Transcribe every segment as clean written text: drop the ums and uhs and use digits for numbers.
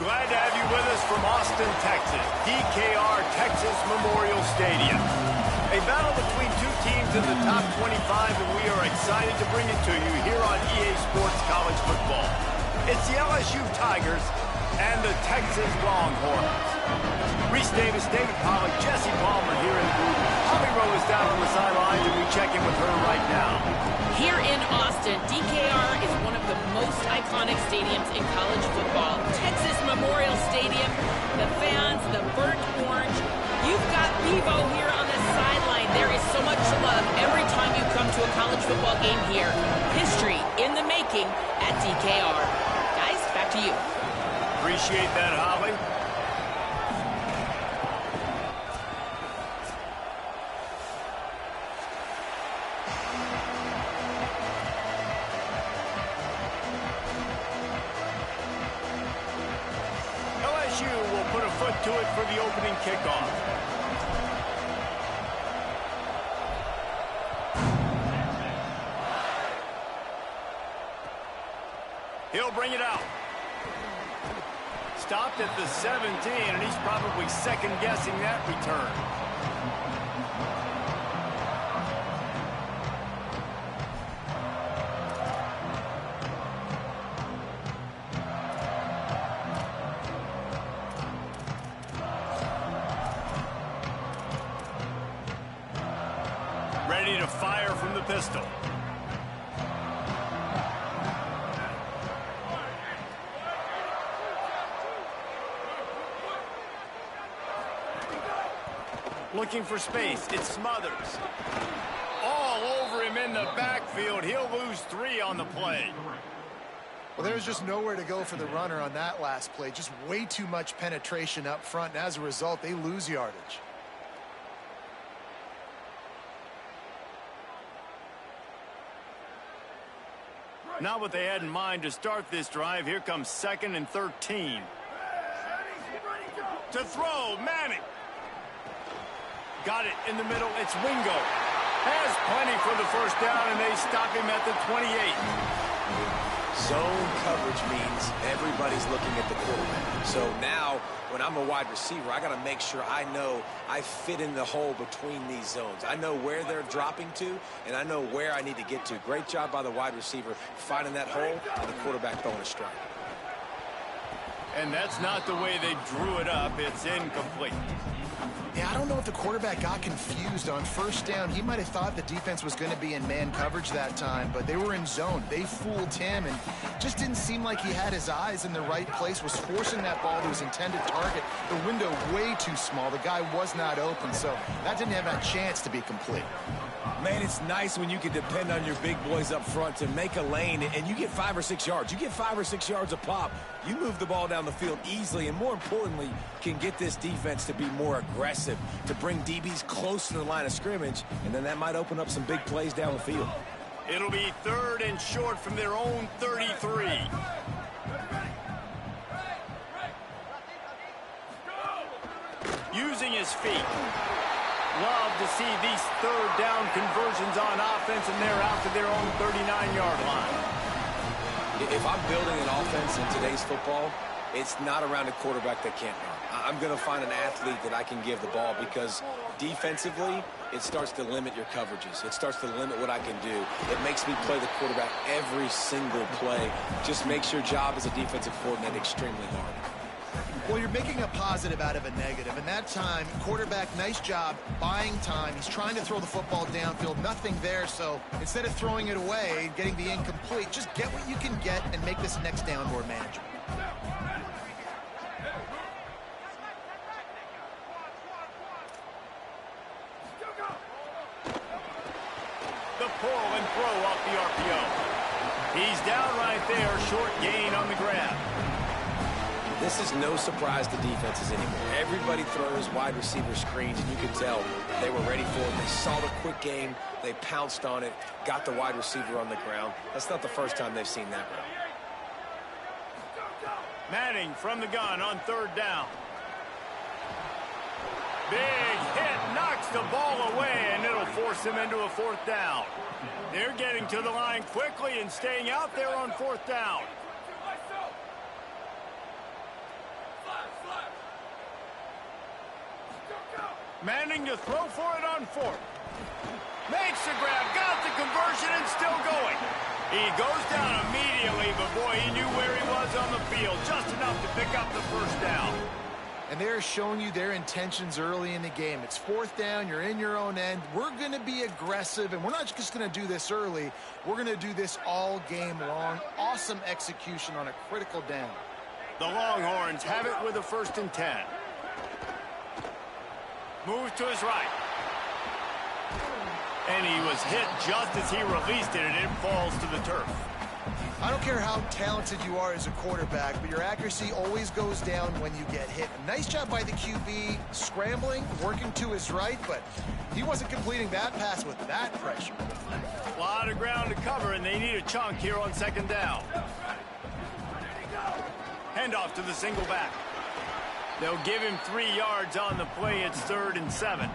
Glad to have you with us from Austin, Texas, DKR Texas Memorial Stadium. A battle between two teams in the top 25, and we are excited to bring it to you here on EA Sports College Football. It's the LSU Tigers and the Texas Longhorns. Reese Davis, David Pollack, Jesse Palmer here in the booth. Holly Rowe is down on the sidelines, and we check in with her right now. Here in Austin, DKR is one of the most iconic stadiums in college football. Texas Memorial Stadium, the fans, the burnt orange. You've got Bevo here on the sideline. There is so much love every time you come to a college football game here. History in the making at DKR. Guys, back to you. Appreciate that, Holly. LSU will put a foot to it for the opening kickoff. He'll bring it out. Stopped at the 17, and he's probably second-guessing that return. Ready to fire from the pistol. Looking for space. It's Smothers. All over him in the backfield. He'll lose 3 on the play. Well, there's just nowhere to go for the runner on that last play. Just way too much penetration up front, and as a result, they lose yardage. Not what they had in mind to start this drive. Here comes 2nd and 13. To throw, Manning. Got it in the middle. It's Wingo. Has plenty for the first down, and they stop him at the 28. Zone coverage means everybody's looking at the quarterback. So now, when I'm a wide receiver, I got to make sure I know I fit in the hole between these zones. I know where they're dropping to, and I know where I need to get to. Great job by the wide receiver finding that hole, and the quarterback throwing a strike. And that's not the way they drew it up. It's incomplete. Yeah, I don't know if the quarterback got confused on first down. He might have thought the defense was going to be in man coverage that time, but they were in zone. They fooled him and just didn't seem like he had his eyes in the right place, was forcing that ball to his intended target. The window way too small. The guy was not open, so that didn't have a chance to be complete. Man, it's nice when you can depend on your big boys up front to make a lane, and you get 5 or 6 yards. You get 5 or 6 yards a pop. You move the ball down the field easily, and more importantly, can get this defense to be more aggressive, to bring DBs close to the line of scrimmage, and then that might open up some big plays down the field. It'll be 3rd and short from their own 33. Using his feet. Love to see these 3rd down conversions on offense, and they're out to their own 39-yard line. If I'm building an offense in today's football, it's not around a quarterback that can't run. I'm going to find an athlete that I can give the ball, because defensively, it starts to limit your coverages. It starts to limit what I can do. It makes me play the quarterback every single play. Just makes your job as a defensive coordinator extremely hard. Well, you're making a positive out of a negative. And that time, quarterback, nice job, buying time. He's trying to throw the football downfield, nothing there. So instead of throwing it away, getting the incomplete, just get what you can get and make this next down more manageable. The pull and throw off the RPO. He's down right there, short gain on the grab. This is no surprise to defenses anymore. Everybody throws wide receiver screens, and you can tell they were ready for it. They saw the quick game. They pounced on it, got the wide receiver on the ground. That's not the first time they've seen that route. Manning from the gun on 3rd down. Big hit, knocks the ball away, and it'll force him into a 4th down. They're getting to the line quickly and staying out there on 4th down. Manning to throw for it on fourth. Makes the grab, got the conversion, and still going. He goes down immediately, but boy, he knew where he was on the field, just enough to pick up the first down. And they're showing you their intentions early in the game. It's fourth down, you're in your own end. We're going to be aggressive, and we're not just going to do this early. We're going to do this all game long. Awesome execution on a critical down. The Longhorns have it with a 1st and 10. Moves to his right. And he was hit just as he released it, and it falls to the turf. I don't care how talented you are as a quarterback, but your accuracy always goes down when you get hit. Nice job by the QB scrambling, working to his right, but he wasn't completing that pass with that pressure. A lot of ground to cover, and they need a chunk here on 2nd down. Handoff to the single back. They'll give him 3 yards on the play. It's 3rd and 7.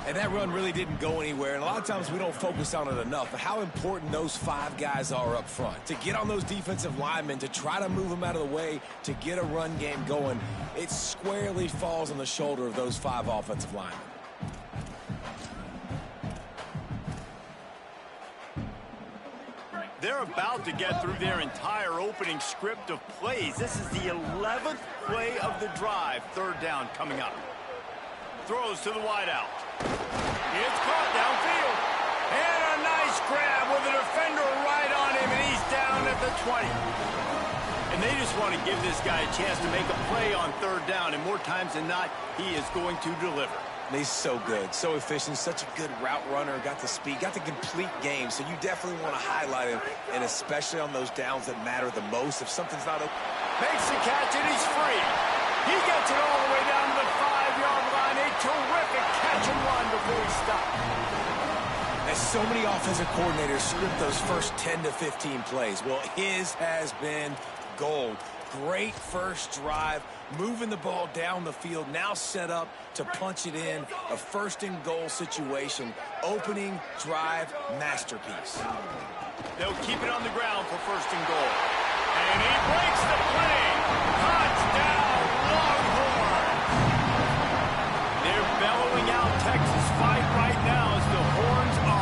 And that run really didn't go anywhere, and a lot of times we don't focus on it enough, but how important those 5 guys are up front. To get on those defensive linemen, to try to move them out of the way, to get a run game going, it squarely falls on the shoulder of those 5 offensive linemen. They're about to get through their entire opening script of plays. This is the 11th play of the drive. 3rd down coming up. Throws to the wideout. It's caught downfield. And a nice grab with a defender right on him, and he's down at the 20. And they just want to give this guy a chance to make a play on 3rd down, and more times than not, he is going to deliver. And he's so good, so efficient, such a good route runner, got the speed, got the complete game, so you definitely want to highlight him, and especially on those downs that matter the most. If something's not open. Makes the catch, and he's free. He gets it all the way down to the 5-yard line. A terrific catch and run before he stopped. As so many offensive coordinators script those first 10 to 15 plays, well, his has been gold. Great first drive, moving the ball down the field, now set up to punch it in. A 1st and goal situation, opening drive masterpiece. They'll keep it on the ground for 1st and goal. And he breaks the play. Touchdown, Longhorns. They're bellowing out Texas fight right now as the Horns are.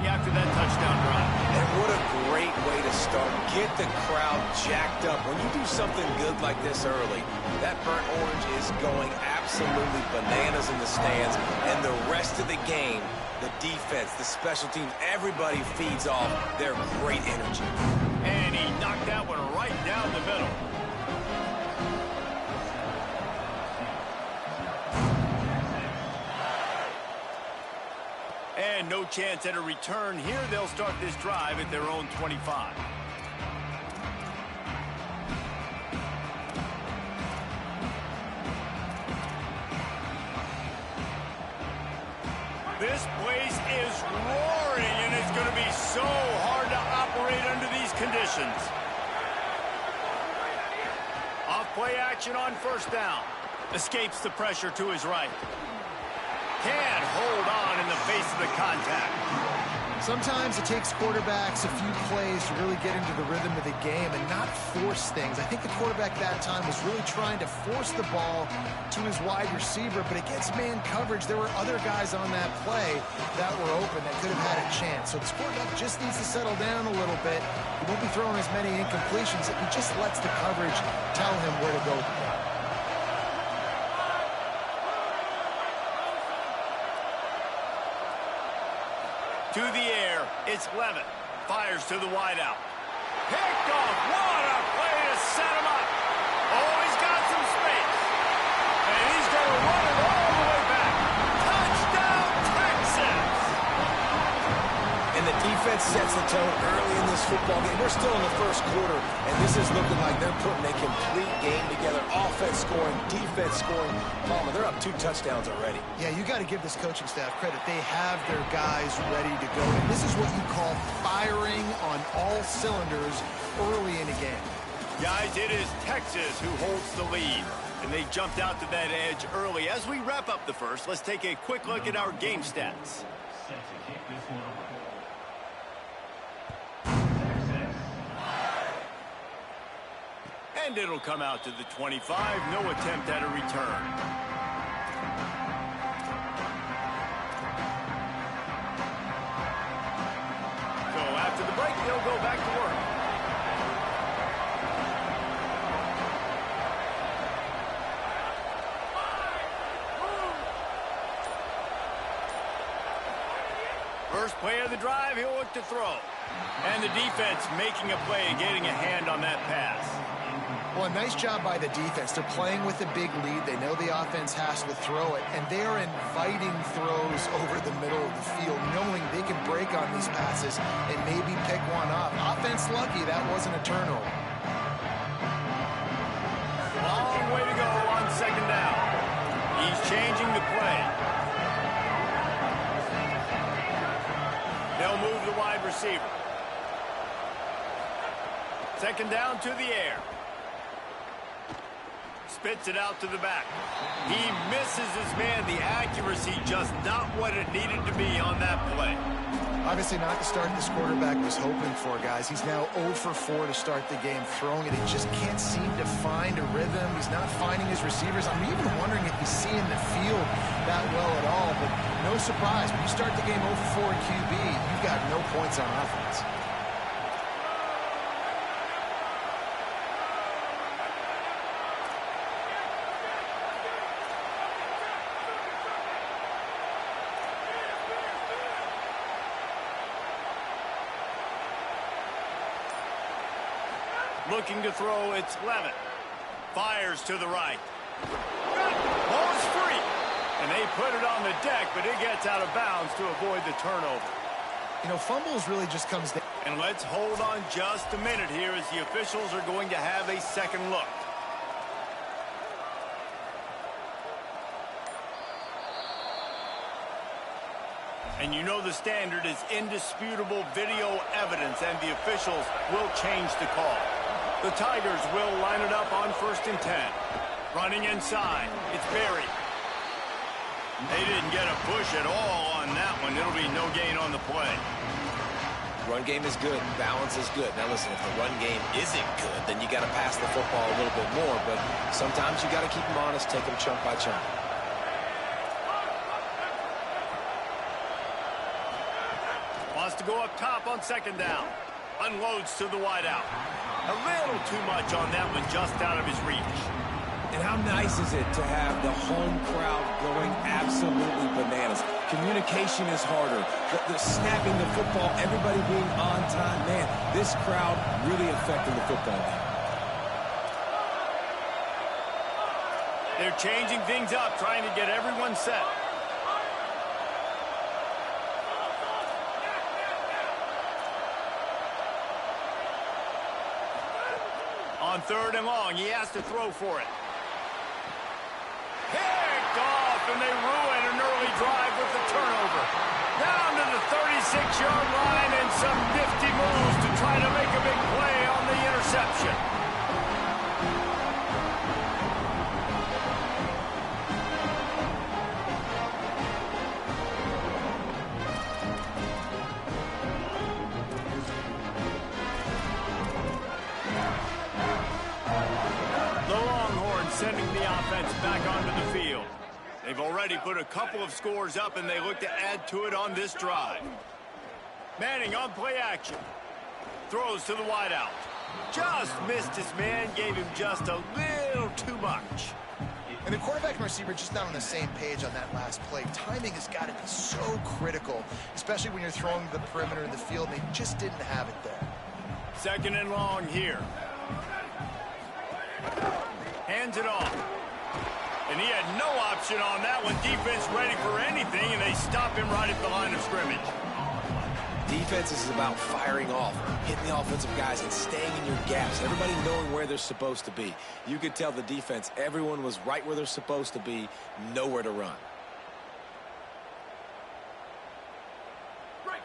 After that touchdown drive. And what a great way to start. Get the crowd jacked up. When you do something good like this early, that burnt orange is going absolutely bananas in the stands. And the rest of the game, the defense, the special teams, everybody feeds off their great energy. And he knocked that one right down the middle. And no chance at a return here. They'll start this drive at their own 25. This place is roaring, and it's going to be so hard to operate under these conditions. Off play action on 1st down. Escapes the pressure to his right. Can't hold on in the face of the contact. Sometimes it takes quarterbacks a few plays to really get into the rhythm of the game and not force things. I think the quarterback that time was really trying to force the ball to his wide receiver, but against man coverage, there were other guys on that play that were open that could have had a chance. So this quarterback just needs to settle down a little bit. He won't be throwing as many incompletions. He just lets the coverage tell him where to go. To the air, it's Levitt. Fires to the wideout. Picked off. What a play to set him up. Oh, he's got some space. And he's going to run it all the way back. Touchdown, Texas! And the defense defense sets the tone early in this football game. We're still in the first quarter, and this is looking like they're putting a complete game together. Offense scoring, defense scoring. Palmer, they're up 2 touchdowns already. Yeah, you got to give this coaching staff credit. They have their guys ready to go. And this is what you call firing on all cylinders early in a game. Guys, it is Texas who holds the lead, and they jumped out to that edge early. As we wrap up the first, let's take a quick look at our game stats. And it'll come out to the 25. No attempt at a return. So after the break, they'll go back to work. First play of the drive, he'll look to throw. And the defense making a play and getting a hand on that pass. Well, a nice job by the defense. They're playing with a big lead. They know the offense has to throw it, and they are inviting throws over the middle of the field, knowing they can break on these passes and maybe pick one up. Offense lucky that wasn't a turnover. Long way to go on second down. He's changing the play. They'll move the wide receiver. Second down to the air. Spits it out to the back. He misses his man. The accuracy just not what it needed to be on that play. Obviously not the start this quarterback was hoping for, guys. He's now 0 for 4 to start the game throwing it. He just can't seem to find a rhythm. He's not finding his receivers. I'm even wondering if he's seeing the field that well at all. But no surprise. When you start the game 0 for 4 at QB, you've got no points on offense. Looking to throw, it's Levitt. Fires to the right. Ball is free. And they put it on the deck, but it gets out of bounds to avoid the turnover. You know, fumbles really just comes down. And let's hold on just a minute here as the officials are going to have a second look. And you know the standard is indisputable video evidence, and the officials will change the call. The Tigers will line it up on 1st and 10. Running inside, it's Berry. They didn't get a push at all on that one. It'll be no gain on the play. Run game is good. Balance is good. Now listen, if the run game isn't good, then you got to pass the football a little bit more. But sometimes you got to keep them honest, take them chunk by chunk. Wants to go up top on second down. Unloads to the wideout. A little too much on that one, just out of his reach. And how nice is it to have the home crowd going absolutely bananas? Communication is harder. The snapping the football, everybody being on time. Man, this crowd really affecting the football game. They're changing things up, trying to get everyone set. On 3rd and long, he has to throw for it. Picked off, and they ruin an early drive with the turnover. Down to the 36-yard line, and some nifty moves to try to make a big play on the interception. Sending the offense back onto the field. They've already put a couple of scores up, and they look to add to it on this drive. Manning on play action. Throws to the wideout. Just missed his man, gave him just a little too much. And the quarterback and receiver just not on the same page on that last play. Timing has got to be so critical, especially when you're throwing the perimeter of the field. They just didn't have it there. 2nd and long here. Hands it off. And he had no option on that one. Defense ready for anything, and they stop him right at the line of scrimmage. Defense defense is about firing off, hitting the offensive guys, and staying in your gaps. Everybody knowing where they're supposed to be. You could tell the defense, everyone was right where they're supposed to be, nowhere to run.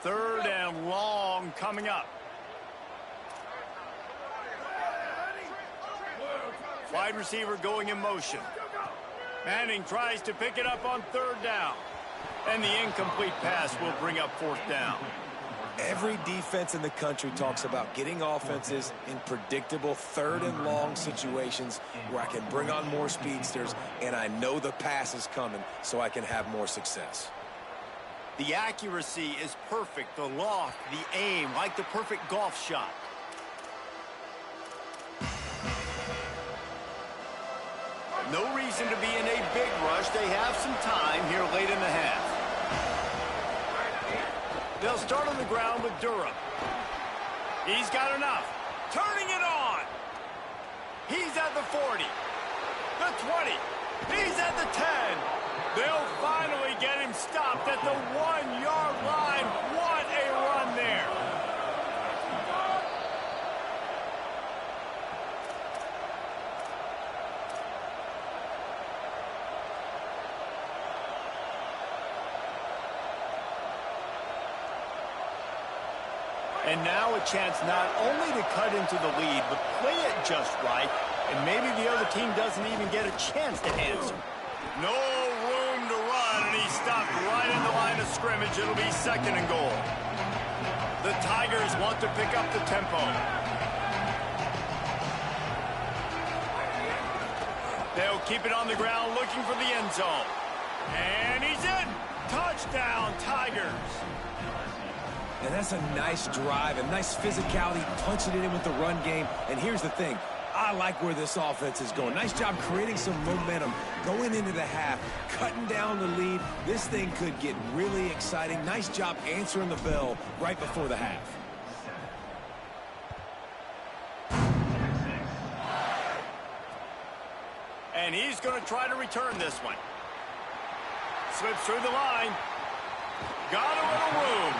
Third and long coming up. Wide receiver going in motion. Manning tries to pick it up on third down. And the incomplete pass will bring up fourth down. Every defense in the country talks about getting offenses in predictable third and long situations where I can bring on more speedsters and I know the pass is coming so I can have more success. The accuracy is perfect. The loft, the aim, like the perfect golf shot. No reason to be in a big rush. They have some time here late in the half. They'll start on the ground with Durham. He's got enough. Turning it on. He's at the 40. The 20. He's at the 10. They'll finally get him stopped at the 1-yard line. What a run there. And now a chance not only to cut into the lead, but play it just right. And maybe the other team doesn't even get a chance to answer. No room to run, and he's stopped right in the line of scrimmage. It'll be second and goal. The Tigers want to pick up the tempo. They'll keep it on the ground looking for the end zone. And he's in. Touchdown, Tigers. And that's a nice drive, a nice physicality, punching it in with the run game. And here's the thing. I like where this offense is going. Nice job creating some momentum going into the half, cutting down the lead. This thing could get really exciting. Nice job answering the bell right before the half. And he's going to try to return this one. Slips through the line. Got a little room.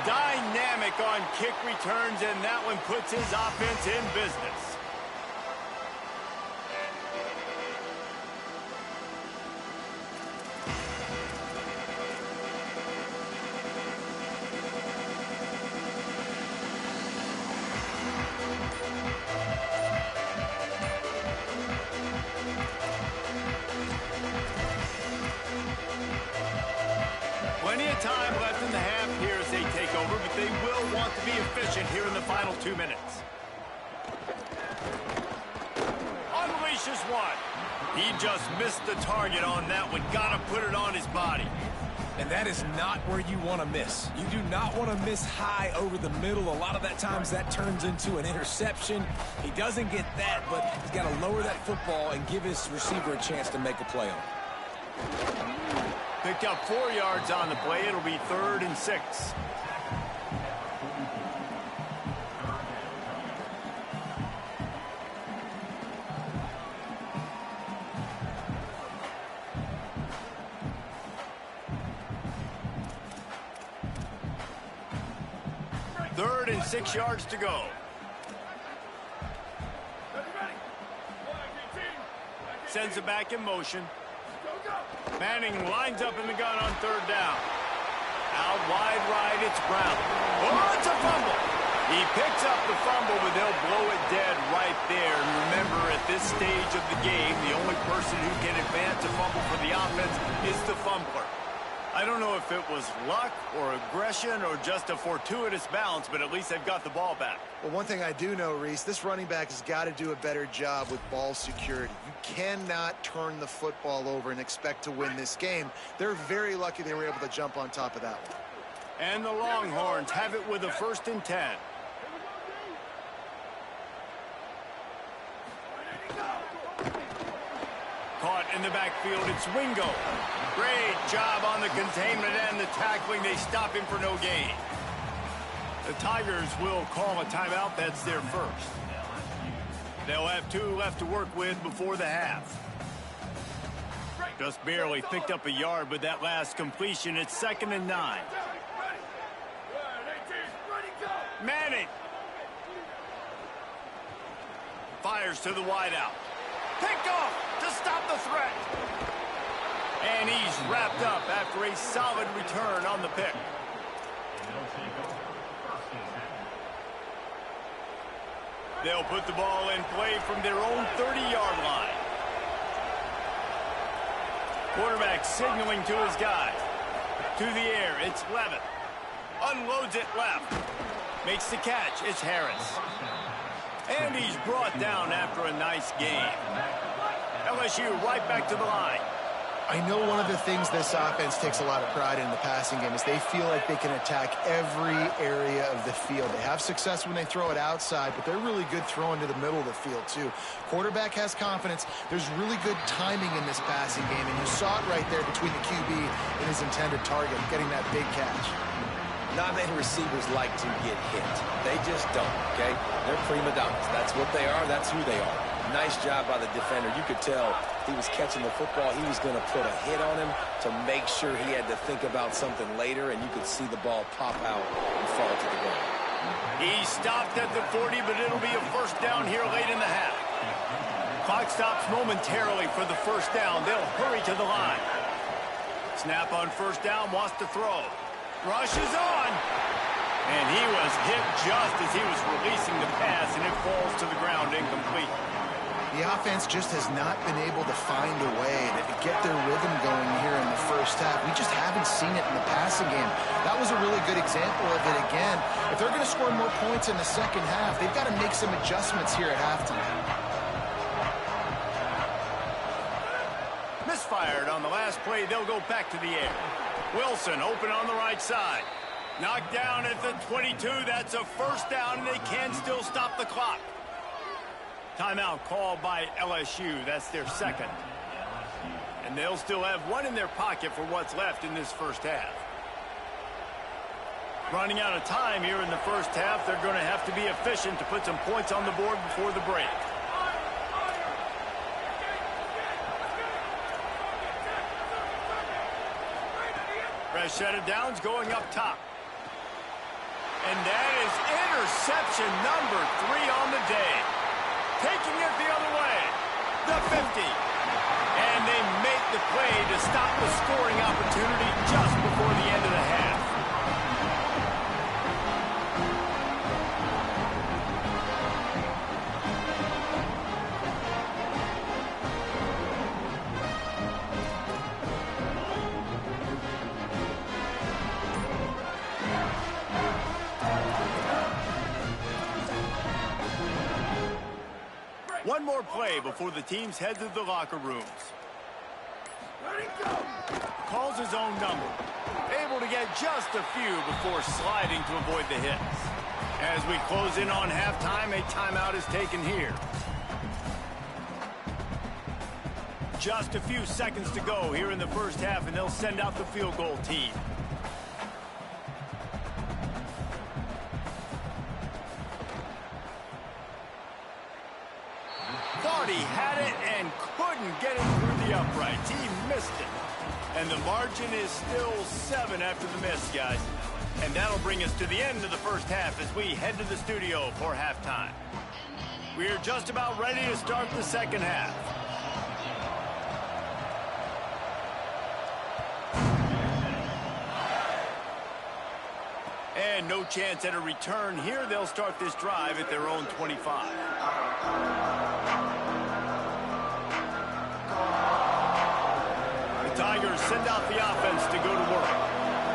Dynamic on kick returns, and that one puts his offense in business. Plenty of time left in the half here as they take over, but they will want to be efficient here in the final 2 minutes. Unleashes one. He just missed the target on that one. Got to put it on his body. And that is not where you want to miss. You do not want to miss high over the middle. A lot of that times that turns into an interception. He doesn't get that, but he's got to lower that football and give his receiver a chance to make a play on it. Picked up 4 yards on the play. It'll be 3rd and 6. Third and 6 yards to go. Sends it back in motion. Manning lines up in the gun on third down. Out wide right, it's Brown. Oh, it's a fumble. He picks up the fumble, but they'll blow it dead right there. And remember, at this stage of the game, the only person who can advance a fumble for the offense is the fumbler. I don't know if it was luck or aggression or just a fortuitous bounce, but at least they've got the ball back. Well, one thing I do know, Reese, this running back has got to do a better job with ball security. You cannot turn the football over and expect to win this game. They're very lucky they were able to jump on top of that one. And the Longhorns have it with a 1st and 10. Caught in the backfield, it's Wingo. Great job on the containment and the tackling. They stop him for no gain. The Tigers will call a timeout. That's their first. They'll have 2 left to work with before the half. Just barely picked up a yard with that last completion. It's 2nd and 9. right. Fires to the wideout. Picked off to stop the threat. And he's wrapped up after a solid return on the pick. They'll put the ball in play from their own 30-yard line. Quarterback signaling to his guys. To the air, it's Levitt. Unloads it left. Makes the catch, it's Harris. And he's brought down after a nice game. LSU right back to the line. I know one of the things this offense takes a lot of pride in the passing game is they feel like they can attack every area of the field. They have success when they throw it outside, but they're really good throwing to the middle of the field, too. Quarterback has confidence. There's really good timing in this passing game, and you saw it right there between the QB and his intended target, getting that big catch. Not many receivers like to get hit. They just don't, okay? They're prima donnas. That's what they are. That's who they are. Nice job by the defender. You could tell he was catching the football. He was going to put a hit on him to make sure he had to think about something later, and you could see the ball pop out and fall to the ground. He stopped at the 40, but it'll be a first down here late in the half. Clock stops momentarily for the first down. They'll hurry to the line. Snap on first down, wants to throw. Rushes on. And he was hit just as he was releasing the pass, and it falls to the ground incomplete. The offense just has not been able to find a way to get their rhythm going here in the first half. We just haven't seen it in the passing game. That was a really good example of it again. If they're going to score more points in the second half, they've got to make some adjustments here at halftime. Misfired on the last play. They'll go back to the air. Wilson open on the right side. Knocked down at the 22. That's a first down, and they can still stop the clock. Timeout called by LSU. That's their second. And they'll still have one in their pocket for what's left in this first half. Running out of time here in the first half. They're going to have to be efficient to put some points on the board before the break. Fresh set of downs going up top. And that is interception number 3 on the day. Taking it the other way. The 50. And they make the play to stop the scoring opportunity just before the end of the half. One more play before the teams head to the locker rooms. Calls his own number. Able to get just a few before sliding to avoid the hits. As we close in on halftime, a timeout is taken here. Just a few seconds to go here in the first half, and they'll send out the field goal team. Thought he had it and couldn't get it through the uprights. He missed it. And the margin is still 7 after the miss, guys. And that'll bring us to the end of the first half as we head to the studio for halftime. We're just about ready to start the second half. And no chance at a return here. They'll start this drive at their own 25. The Tigers send out the offense to go to work.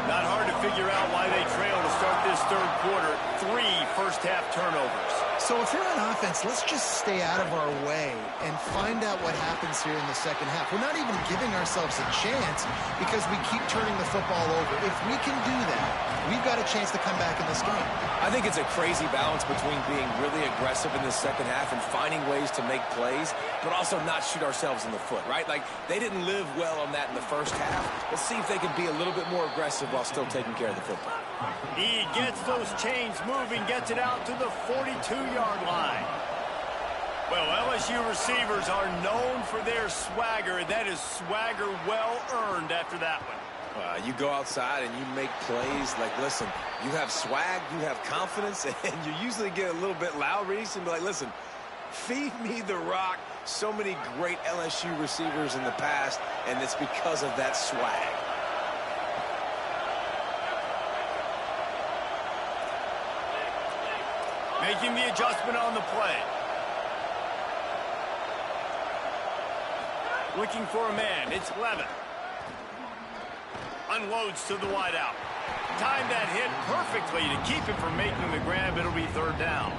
Not hard to figure out why they trail to start this third quarter. 3 first-half turnovers. So if you're on offense, let's just stay out of our way and find out what happens here in the second half. We're not even giving ourselves a chance because we keep turning the football over. If we can do that, we've got a chance to come back in this game. I think it's a crazy balance between being really aggressive in the second half and finding ways to make plays, but also not shoot ourselves in the foot, right? Like, they didn't live well on that in the first half. Let's see if they can be a little bit more aggressive while still taking care of the football. He gets those chains moving, gets it out to the 42-yard line. Well, LSU receivers are known for their swagger. That is swagger well earned after that one. You go outside and you make plays. Like, listen, you have swag, you have confidence, and you usually get a little bit loud, Reese, and be like, listen, feed me the rock. So many great LSU receivers in the past, and it's because of that swag. Making the adjustment on the play. Looking for a man. It's Levin. Unloads to the wideout. Timed that hit perfectly to keep him from making the grab. It'll be third down.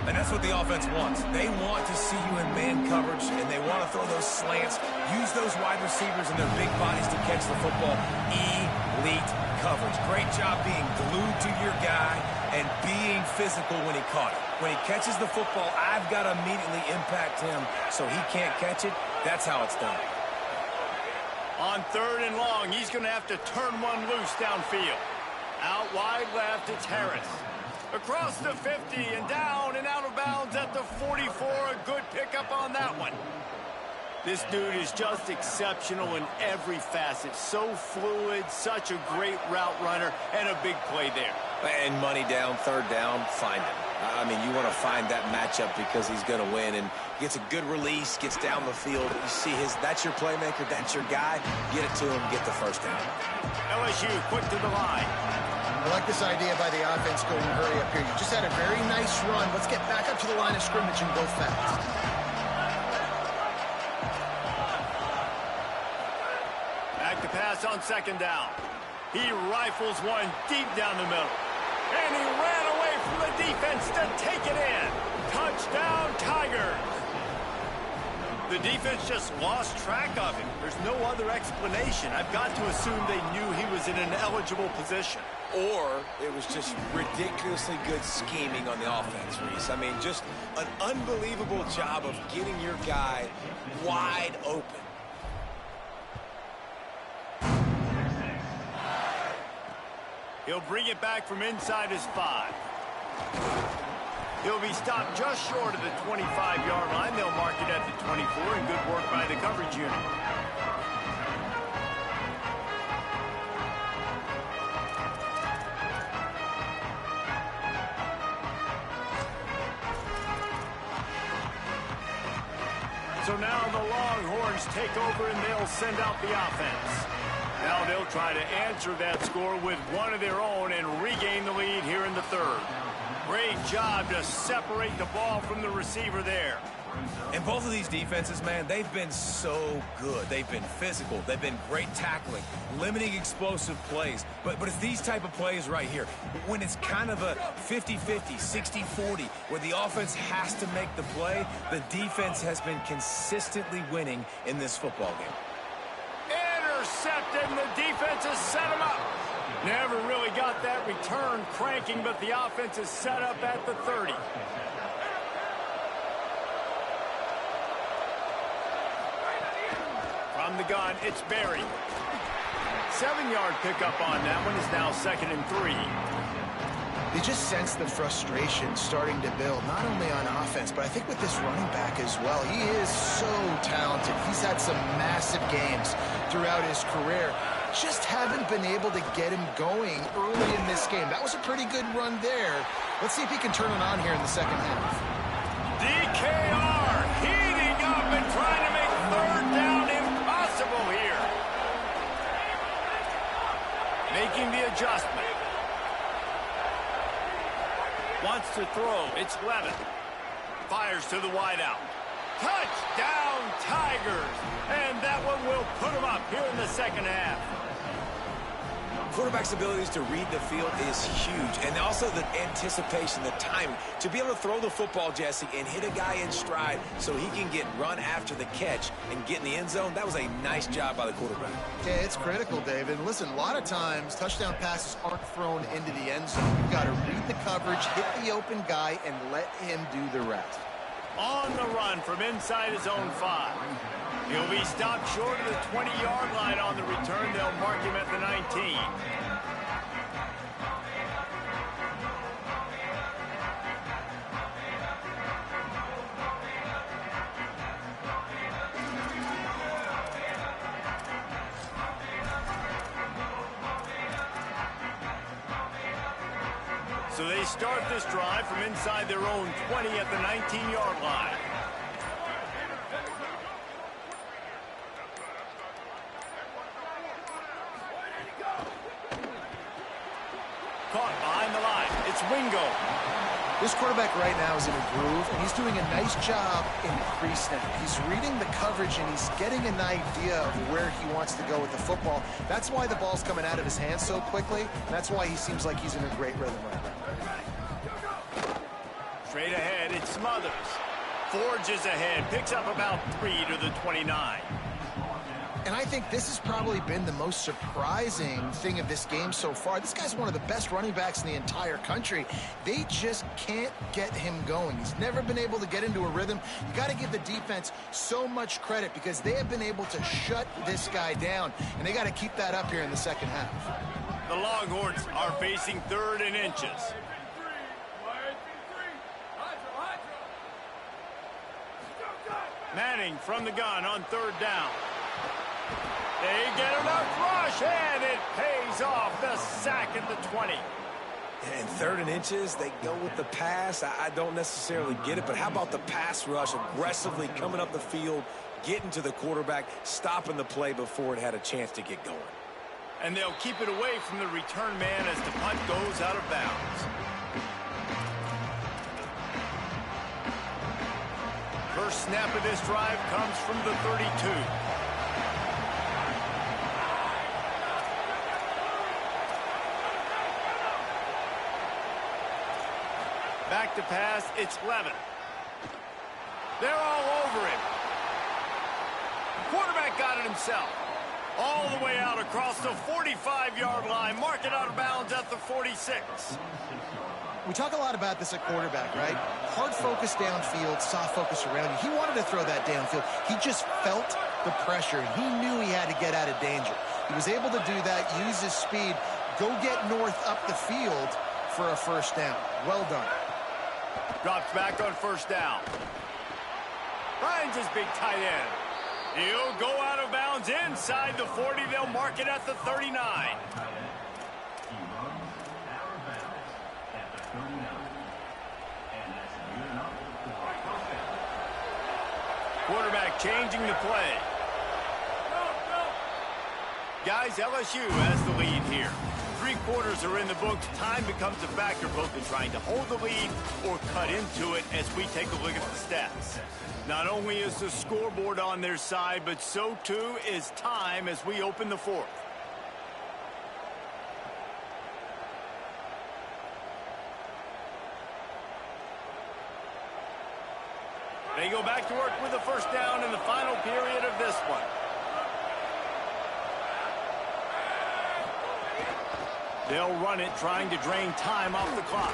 And that's what the offense wants. They want to see you in man coverage, and they want to throw those slants, use those wide receivers and their big bodies to catch the football. Elite coverage. Great job being glued to your guy and being physical when he caught it. When he catches the football, I've got to immediately impact him so he can't catch it. That's how it's done. On third and long, he's going to have to turn one loose downfield. Out wide left, it's Harris. Across the 50 and down and out of bounds at the 44. A good pickup on that one. This dude is just exceptional in every facet. So fluid, such a great route runner, and a big play there. And money down, third down, find him. I mean, you want to find that matchup because he's going to win, and gets a good release, gets down the field. You see that's your playmaker, that's your guy. Get it to him, get the first down. LSU quick to the line. I like this idea by the offense going hurry up here. You just had a very nice run. Let's get back up to the line of scrimmage and go fast. Back to pass on second down. He rifles one deep down the middle. And he ran away from the defense to take it in. Touchdown, Tigers. The defense just lost track of him. There's no other explanation. I've got to assume they knew he was in an eligible position. Or it was just ridiculously good scheming on the offense, Reese. I mean, just an unbelievable job of getting your guy wide open. He'll bring it back from inside his 5. He'll be stopped just short of the 25-yard line. They'll mark it at the 24, and good work by the coverage unit. So now the Longhorns take over, and they'll send out the offense. Now they'll try to answer that score with one of their own and regain the lead here in the third. Great job to separate the ball from the receiver there. And both of these defenses, man, they've been so good. They've been physical. They've been great tackling, limiting explosive plays. But it's these type of plays right here, when it's kind of a 50-50, 60-40, where the offense has to make the play, the defense has been consistently winning in this football game. Intercepted, and the defense has set him up. Never really got that return cranking, but the offense is set up at the 30. From the gun, it's Berry. 7-yard pickup on that one is now 2nd and 3. You just sense the frustration starting to build, not only on offense, but I think with this running back as well. He is so talented. He's had some massive games throughout his career. Just haven't been able to get him going early in this game. That was a pretty good run there. Let's see if he can turn it on here in the second half. DKR heating up and trying to make third down impossible here. Making the adjustment. Wants to throw. It's Levin. Fires to the wideout. Touchdown, Tigers. And that one will put them up here in the second half. Quarterback's abilities to read the field is huge, and also the anticipation, the timing. To be able to throw the football, Jesse, and hit a guy in stride so he can get run after the catch and get in the end zone, that was a nice job by the quarterback. Yeah, it's critical, David. Listen, a lot of times touchdown passes aren't thrown into the end zone. You've got to read the coverage, hit the open guy, and let him do the rest. On the run from inside his own 5. He'll be stopped short of the 20-yard line on the return. They'll mark him at the 19. So they start this drive from inside their own 20 at the 19-yard line. Caught behind the line. It's Wingo. This quarterback right now is in a groove, and he's doing a nice job in pre-snap. He's reading the coverage, and he's getting an idea of where he wants to go with the football. That's why the ball's coming out of his hands so quickly, and that's why he seems like he's in a great rhythm right now. Straight ahead, it's Smothers. Forges ahead, picks up about 3 to the 29. And I think this has probably been the most surprising thing of this game so far. This guy's one of the best running backs in the entire country. They just can't get him going. He's never been able to get into a rhythm. You got to give the defense so much credit because they have been able to shut this guy down, and they got to keep that up here in the second half. The Longhorns are facing 3rd and inches. Manning from the gun on 3rd down. They get enough rush, and it pays off. The sack at the 20. And 3rd and inches, they go with the pass. I don't necessarily get it, but how about the pass rush aggressively coming up the field, getting to the quarterback, stopping the play before it had a chance to get going. And they'll keep it away from the return man as the punt goes out of bounds. First snap of this drive comes from the 32. Back to pass, it's Levin. They're all over him. Quarterback got it himself. All the way out across the 45-yard line. Mark it out of bounds at the 46. We talk a lot about this at quarterback, right? Hard focus downfield, soft focus around you. He wanted to throw that downfield. He just felt the pressure, and he knew he had to get out of danger. He was able to do that, use his speed, go get north up the field for a first down. Well done. Drops back on first down. Finds his big tight end. He'll go out of bounds inside the 40. They'll mark it at the 39. Quarterback changing the play. Guys, LSU has the lead here. 3 quarters are in the books. Time becomes a factor both in trying to hold the lead or cut into it as we take a look at the stats. Not only is the scoreboard on their side, but so too is time as we open the 4th. They go back to work with the first down in the final period of this one. They'll run it, trying to drain time off the clock.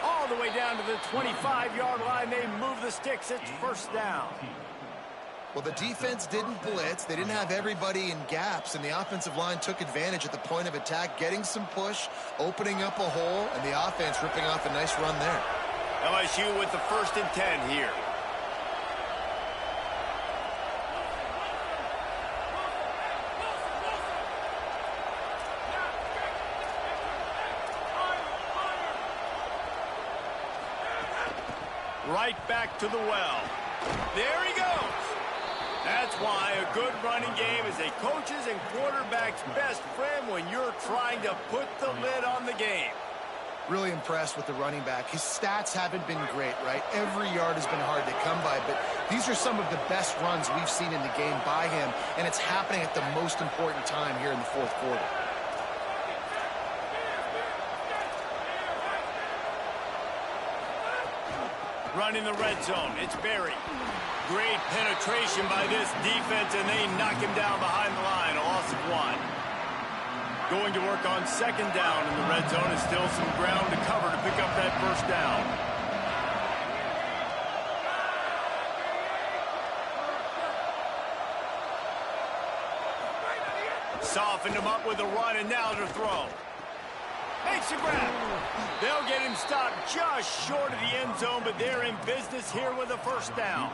All the way down to the 25-yard line. They move the sticks. It's first down. Well, the defense didn't blitz. They didn't have everybody in gaps, and the offensive line took advantage at the point of attack, getting some push, opening up a hole, and the offense ripping off a nice run there. LSU with the 1st and 10 here. Right back to the well. There he goes. That's why a good running game is a coach's and quarterback's best friend when you're trying to put the lid on the game. Really impressed with the running back. His stats haven't been great, right? Every yard has been hard to come by, but these are some of the best runs we've seen in the game by him, and it's happening at the most important time here in the 4th quarter. Running the red zone, it's Berry. Great penetration by this defense, and they knock him down behind the line, a loss of 1. Going to work on 2nd down in the red zone, and still some ground to cover to pick up that first down. Softened him up with a run, and now to throw. Makes a grab. They'll get him stopped just short of the end zone, but they're in business here with a first down.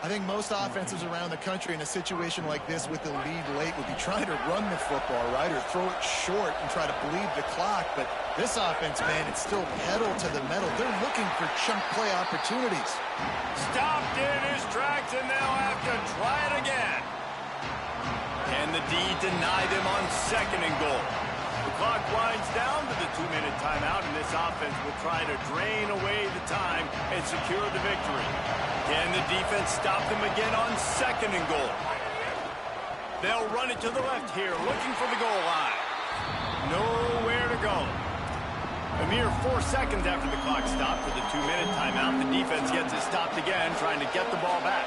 I think most offenses around the country in a situation like this with the lead late would be trying to run the football, right, or throw it short and try to bleed the clock. But this offense, man, it's still pedal to the metal. They're looking for chunk play opportunities. Stopped in his tracks, and they'll have to try it again. And the D deny them on 2nd and goal. The clock winds down to the 2-minute timeout, and this offense will try to drain away the time and secure the victory. Can the defense stop them again on 2nd and goal? They'll run it to the left here, looking for the goal line. Nowhere to go. A mere 4 seconds after the clock stopped for the 2-minute timeout, the defense gets it stopped again, trying to get the ball back.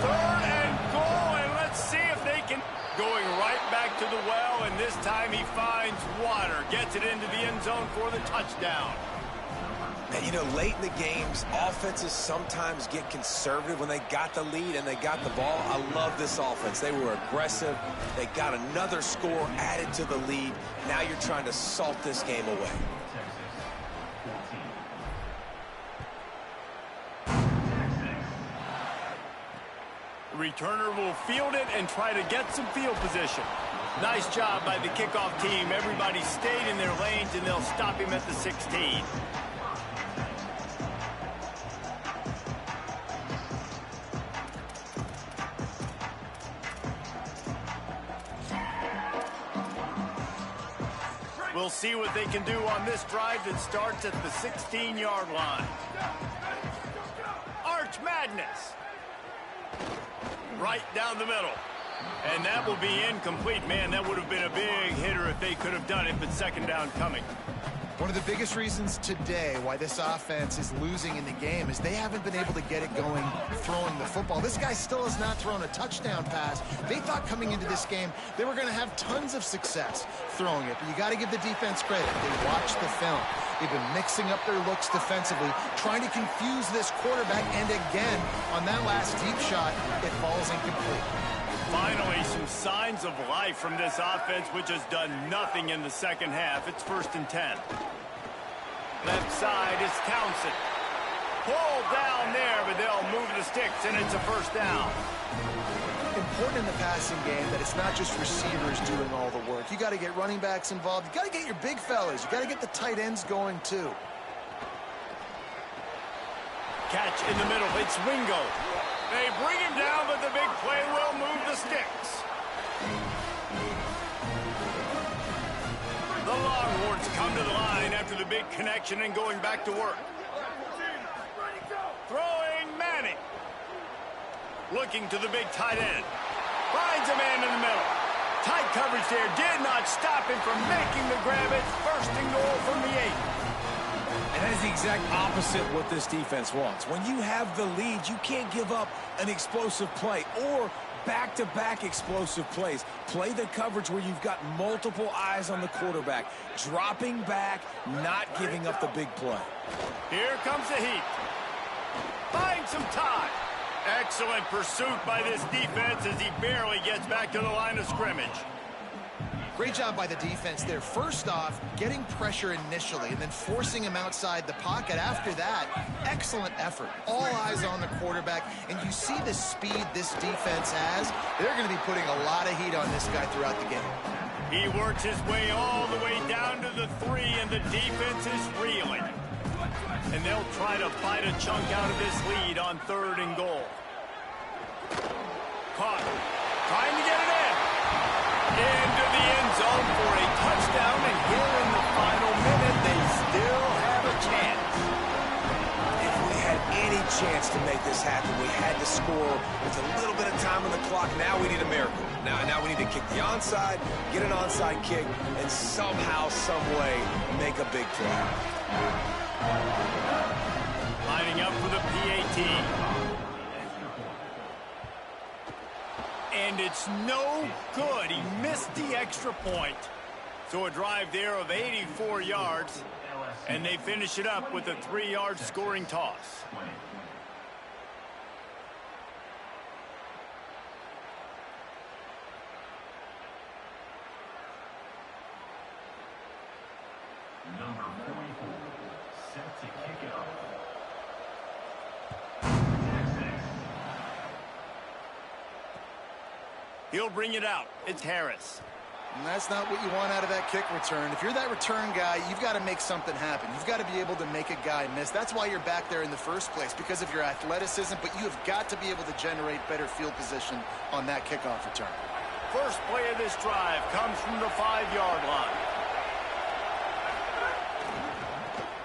3rd and goal, and let's see if they can... Going right back to the well, and this time he finds water. Gets it into the end zone for the touchdown. And, you know, late in the games, offenses sometimes get conservative when they got the lead and they got the ball. I love this offense. They were aggressive. They got another score added to the lead. Now you're trying to salt this game away. Returner will field it and try to get some field position. Nice job by the kickoff team. Everybody stayed in their lanes, and they'll stop him at the 16. We'll see what they can do on this drive that starts at the 16-yard line. Arch Madness. Right down the middle. And that will be incomplete. Man, that would have been a big hitter if they could have done it, but 2nd down coming. One of the biggest reasons today why this offense is losing in the game is they haven't been able to get it going throwing the football. This guy still has not thrown a touchdown pass. They thought coming into this game they were going to have tons of success throwing it, but you got to give the defense credit. They watched the film. They've been mixing up their looks defensively, trying to confuse this quarterback, and again, on that last deep shot, it falls incomplete. Finally, some signs of life from this offense, which has done nothing in the 2nd half. It's 1st and 10. Left side is Townsend. Pulled down there, but they'll move the sticks, and it's a 1st down. Important in the passing game that it's not just receivers doing all the work. You got to get running backs involved. You got to get your big fellas. You got to get the tight ends going, too. Catch in the middle. It's Wingo. They bring him down, but the big play will move the sticks. The Longhorns come to the line after the big connection and going back to work. Throwing Manning. Looking to the big tight end. Finds a man in the middle. Tight coverage there. Did not stop him from making the grab. It's 1st and goal from the 8. And that is the exact opposite what this defense wants. When you have the lead, you can't give up an explosive play or back-to-back explosive plays. Play the coverage where you've got multiple eyes on the quarterback, dropping back, not giving up the big play. Here comes the heat. Finds some time. Excellent pursuit by this defense as he barely gets back to the line of scrimmage. Great job by the defense there. First off, getting pressure initially and then forcing him outside the pocket. After that, excellent effort. All eyes on the quarterback, and you see the speed this defense has. They're going to be putting a lot of heat on this guy throughout the game. He works his way all the way down to the 3, and the defense is reeling. And they'll try to bite a chunk out of this lead on 3rd and goal. Caught. Trying to get it in. Into the end zone for a touchdown, and here in the final minute, they still have a chance. If we had any chance to make this happen, we had to score with a little bit of time on the clock. Now we need a miracle. Now we need to kick the onside, get an onside kick, and somehow, some way, make a big play. Lining up for the PAT. And it's no good. He missed the extra point. So a drive there of 84 yards, and they finish it up with a 3-yard scoring toss. Number 44, set to kick it off. He'll bring it out. It's Harris. And that's not what you want out of that kick return. If you're that return guy, you've got to make something happen. You've got to be able to make a guy miss. That's why you're back there in the first place, because of your athleticism, but you have got to be able to generate better field position on that kickoff return. First play of this drive comes from the 5-yard line.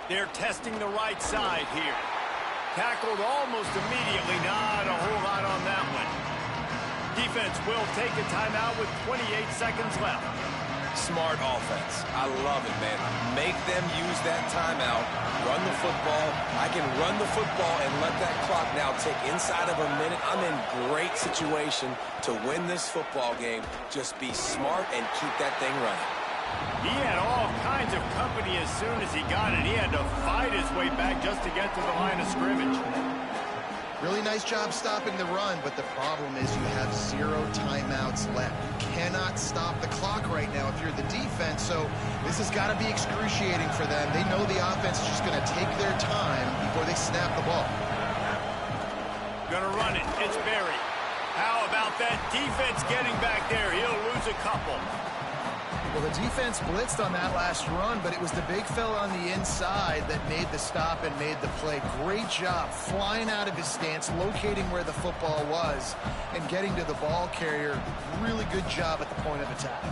They're testing the right side here. Tackled almost immediately. Not a whole lot on that one. Defense will take a timeout with 28 seconds left. Smart offense. I love it, man. Make them use that timeout. Run the football. I can run the football and let that clock now tick inside of a minute. I'm in great situation to win this football game. Just be smart and keep that thing running. He had all kinds of company as soon as he got it. He had to fight his way back just to get to the line of scrimmage. Really nice job stopping the run, but the problem is you have 0 timeouts left. You cannot stop the clock right now if you're the defense, so this has got to be excruciating for them. They know the offense is just going to take their time before they snap the ball. Gonna run it. It's Berry. How about that defense getting back there? He'll lose a couple. Well, the defense blitzed on that last run, but it was the big fella on the inside that made the stop and made the play. Great job flying out of his stance, locating where the football was, and getting to the ball carrier. Really good job at the point of attack.